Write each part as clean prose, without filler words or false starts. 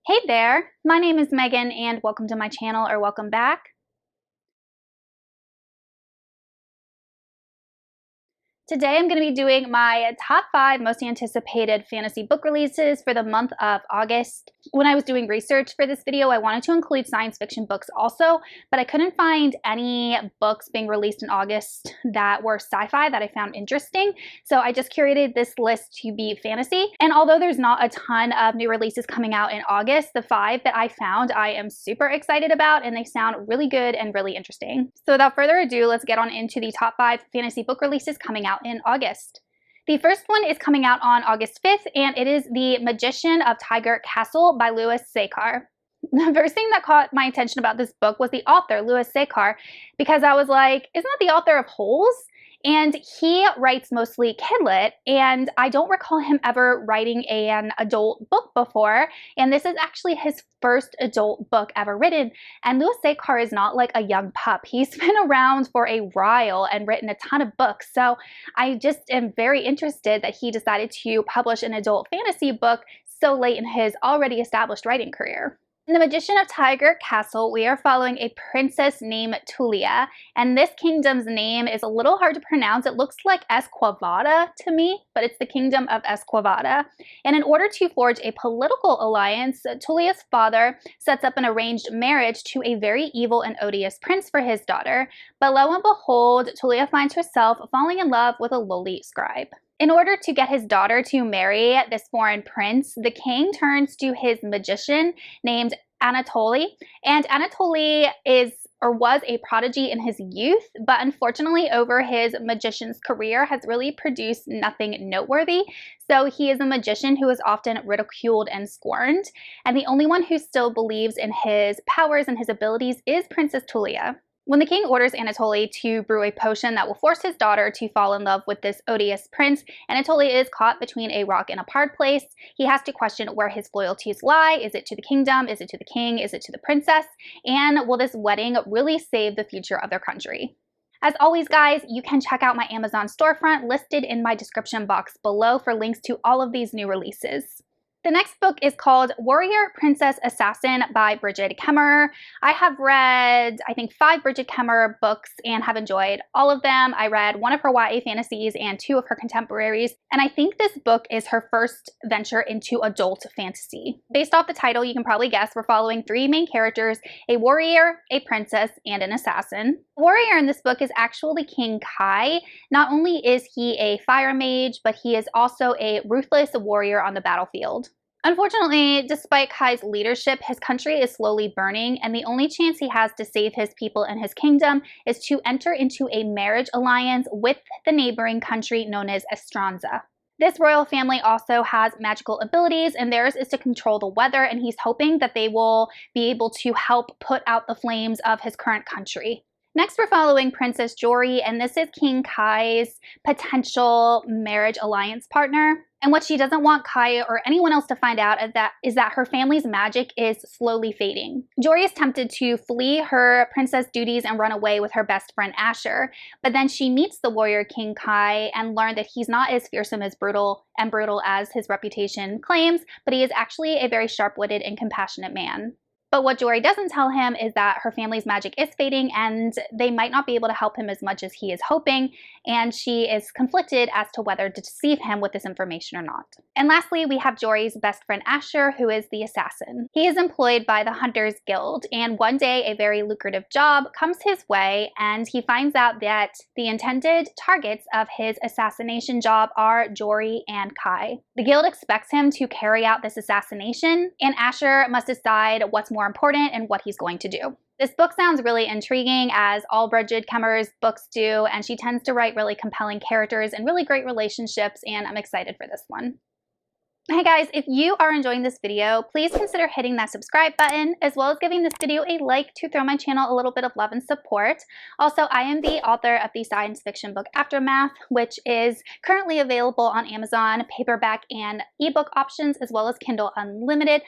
Hey there, my name is Megan and welcome to my channel, or welcome back. Today I'm going to be doing my top 5 most anticipated fantasy book releases for the month of August. When I was doing research for this video, I wanted to include science fiction books also, but I couldn't find any books being released in August that were sci-fi that I found interesting. So I just curated this list to be fantasy. And although there's not a ton of new releases coming out in August, the 5 that I found I am super excited about, and they sound really good and really interesting. So without further ado, let's get on into the top 5 fantasy book releases coming out in August. The first one is coming out on August 5th, and it is The Magician of Tiger Castle by Louis Sekar. The first thing that caught my attention about this book was the author, Louis Sekar, because I was like, isn't that the author of Holes? And he writes mostly kidlit, and I don't recall him ever writing an adult book before, and this is actually his first adult book ever written. And Louis Sekar is not like a young pup. He's been around for a while and written a ton of books, so I just am very interested that he decided to publish an adult fantasy book so late in his already established writing career. In The Magician of Tiger Castle, we are following a princess named Tulia, and this kingdom's name is a little hard to pronounce. It looks like Esquivada to me, but it's the kingdom of Esquivada. And in order to forge a political alliance, Tulia's father sets up an arranged marriage to a very evil and odious prince for his daughter. But lo and behold, Tulia finds herself falling in love with a lowly scribe. In order to get his daughter to marry this foreign prince, the king turns to his magician named Anatoly, and Anatoly was a prodigy in his youth, but unfortunately over his magician's career has really produced nothing noteworthy. So he is a magician who is often ridiculed and scorned, and the only one who still believes in his powers and his abilities is Princess Tulia. When the king orders Anatoly to brew a potion that will force his daughter to fall in love with this odious prince, Anatoly is caught between a rock and a hard place. He has to question where his loyalties lie. Is it to the kingdom? Is it to the king? Is it to the princess? And will this wedding really save the future of their country? As always, guys, you can check out my Amazon storefront listed in my description box below for links to all of these new releases. The next book is called Warrior, Princess, Assassin by Bridget Kemmerer. I have read, I think, 5 Bridget Kemmerer books and have enjoyed all of them. I read one of her YA fantasies and 2 of her contemporaries, and I think this book is her first venture into adult fantasy. Based off the title, you can probably guess we're following 3 main characters: a warrior, a princess, and an assassin. The warrior in this book is actually King Kai. Not only is he a fire mage, but he is also a ruthless warrior on the battlefield. Unfortunately, despite Kai's leadership, his country is slowly burning, and the only chance he has to save his people and his kingdom is to enter into a marriage alliance with the neighboring country known as Estranza. This royal family also has magical abilities, and theirs is to control the weather, and he's hoping that they will be able to help put out the flames of his current country. Next, we're following Princess Jory, and this is King Kai's potential marriage alliance partner. And what she doesn't want Kai or anyone else to find out is that her family's magic is slowly fading. Jory is tempted to flee her princess duties and run away with her best friend Asher, but then she meets the warrior King Kai and learns that he's not as fearsome as brutal as his reputation claims, but he is actually a very sharp-witted and compassionate man. But what Jory doesn't tell him is that her family's magic is fading and they might not be able to help him as much as he is hoping, and she is conflicted as to whether to deceive him with this information or not. And lastly, we have Jory's best friend Asher, who is the assassin. He is employed by the Hunters Guild, and one day a very lucrative job comes his way, and he finds out that the intended targets of his assassination job are Jory and Kai. The guild expects him to carry out this assassination, and Asher must decide what's more important and what he's going to do. This book sounds really intriguing, as all Bridget Kemmerer's books do, and she tends to write really compelling characters and really great relationships, and I'm excited for this one. Hey guys, if you are enjoying this video, please consider hitting that subscribe button, as well as giving this video a like to throw my channel a little bit of love and support. Also, I am the author of the science fiction book Aftermath, which is currently available on Amazon, paperback and ebook options, as well as Kindle Unlimited.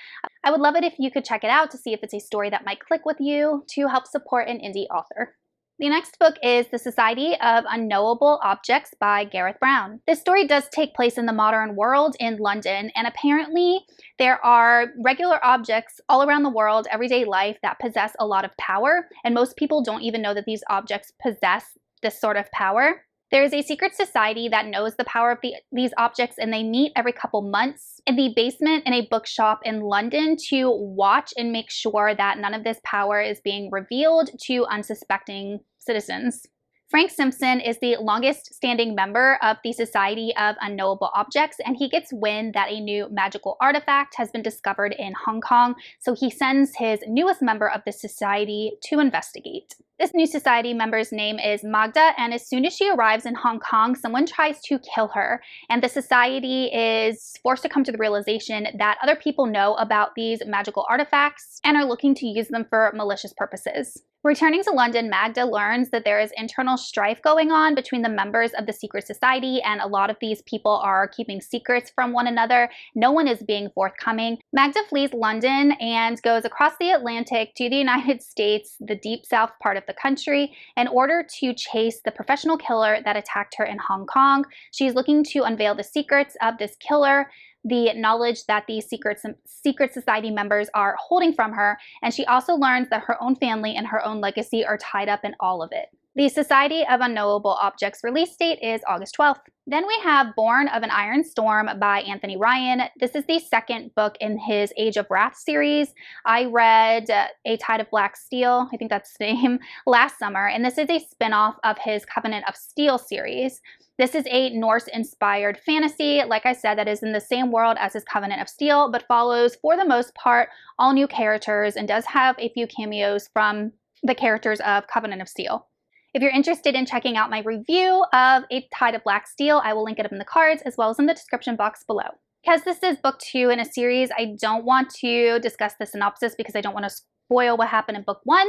I would love it if you could check it out to see if it's a story that might click with you to help support an indie author. The next book is The Society of Unknowable Objects by Gareth Brown. This story does take place in the modern world in London, and apparently there are regular objects all around the world, everyday life, that possess a lot of power, and most people don't even know that these objects possess this sort of power. There is a secret society that knows the power of these objects, and they meet every couple months in the basement in a bookshop in London to watch and make sure that none of this power is being revealed to unsuspecting citizens. Frank Simpson is the longest standing member of the Society of Unknowable Objects, and he gets wind that a new magical artifact has been discovered in Hong Kong, so he sends his newest member of the society to investigate. This new society member's name is Magda, and as soon as she arrives in Hong Kong, someone tries to kill her, and the society is forced to come to the realization that other people know about these magical artifacts and are looking to use them for malicious purposes. Returning to London, Magda learns that there is internal strife going on between the members of the secret society, and a lot of these people are keeping secrets from one another. No one is being forthcoming. Magda flees London and goes across the Atlantic to the United States, the deep south part of the country, in order to chase the professional killer that attacked her in Hong Kong. She's looking to unveil the secrets of this killer, the knowledge that these secret society members are holding from her, and she also learns that her own family and her own legacy are tied up in all of it. The Society of Unknowable Objects release date is August 12th. Then we have Born of an Iron Storm by Anthony Ryan. This is the second book in his Age of Wrath series. I read A Tide of Black Steel, I think that's the name, last summer, and this is a spin-off of his Covenant of Steel series. This is a Norse-inspired fantasy, like I said, that is in the same world as his Covenant of Steel, but follows, for the most part, all new characters and does have a few cameos from the characters of Covenant of Steel. If you're interested in checking out my review of A Tide of Black Steel, I will link it up in the cards as well as in the description box below. Because this is book 2 in a series, I don't want to discuss the synopsis because I don't want to spoil what happened in book 1.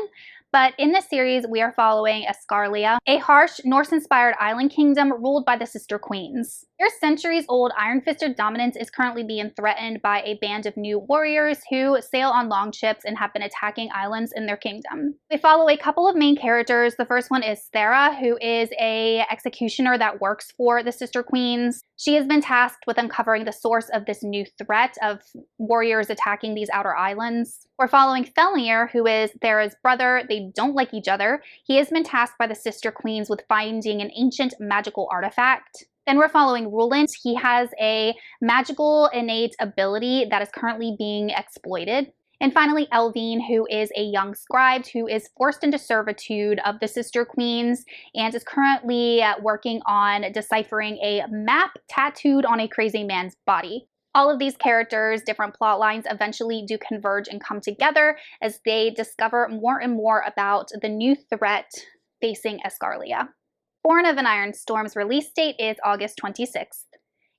But in this series, we are following Escarlia, a harsh Norse-inspired island kingdom ruled by the Sister Queens. Their centuries-old iron-fisted dominance is currently being threatened by a band of new warriors who sail on longships and have been attacking islands in their kingdom. We follow a couple of main characters. The first one is Thera, who is an executioner that works for the Sister Queens. She has been tasked with uncovering the source of this new threat of warriors attacking these outer islands. We're following Felnir, who is Thera's brother. They don't like each other. He has been tasked by the Sister Queens with finding an ancient magical artifact. Then we're following Roland. He has a magical innate ability that is currently being exploited. And finally, Elvine, who is a young scribe who is forced into servitude of the Sister Queens and is currently working on deciphering a map tattooed on a crazy man's body. All of these characters, different plot lines, eventually do converge and come together as they discover more and more about the new threat facing Escarlia. Born of an Iron Storm's release date is August 26th.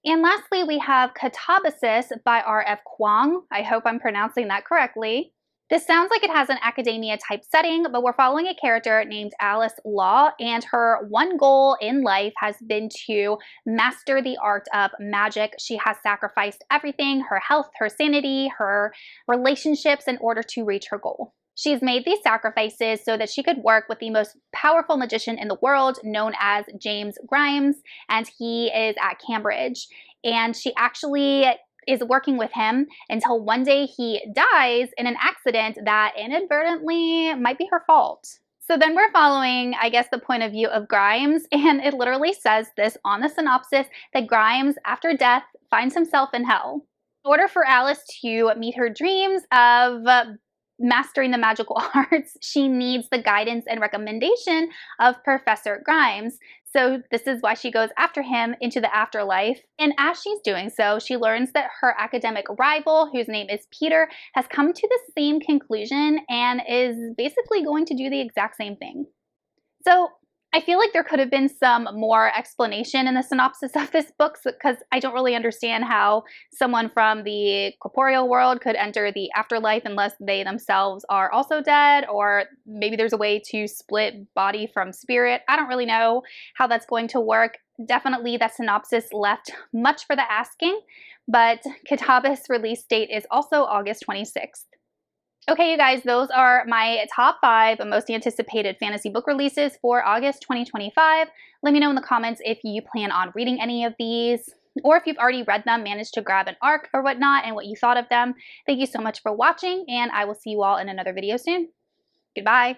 And lastly, we have Catabasis by R.F. Kuang. I hope I'm pronouncing that correctly. This sounds like it has an academia type setting, but we're following a character named Alice Law, and her one goal in life has been to master the art of magic. She has sacrificed everything, her health, her sanity, her relationships in order to reach her goal. She's made these sacrifices so that she could work with the most powerful magician in the world, known as James Grimes, and he is at Cambridge. And she actually is working with him until one day he dies in an accident that inadvertently might be her fault. So then we're following, I guess, the point of view of Grimes, and it literally says this on the synopsis, that Grimes, after death, finds himself in hell. In order for Alice to meet her dreams of mastering the magical arts, she needs the guidance and recommendation of Professor Grimes. So this is why she goes after him into the afterlife. And as she's doing so, she learns that her academic rival, whose name is Peter, has come to the same conclusion and is basically going to do the exact same thing. So I feel like there could have been some more explanation in the synopsis of this book because I don't really understand how someone from the corporeal world could enter the afterlife unless they themselves are also dead, or maybe there's a way to split body from spirit. I don't really know how that's going to work. Definitely that synopsis left much for the asking, but Kitabis release date is also August 26th. Okay, you guys, those are my top 5 most anticipated fantasy book releases for August 2025. Let me know in the comments if you plan on reading any of these, or if you've already read them, managed to grab an arc or whatnot, and what you thought of them. Thank you so much for watching, and I will see you all in another video soon. Goodbye.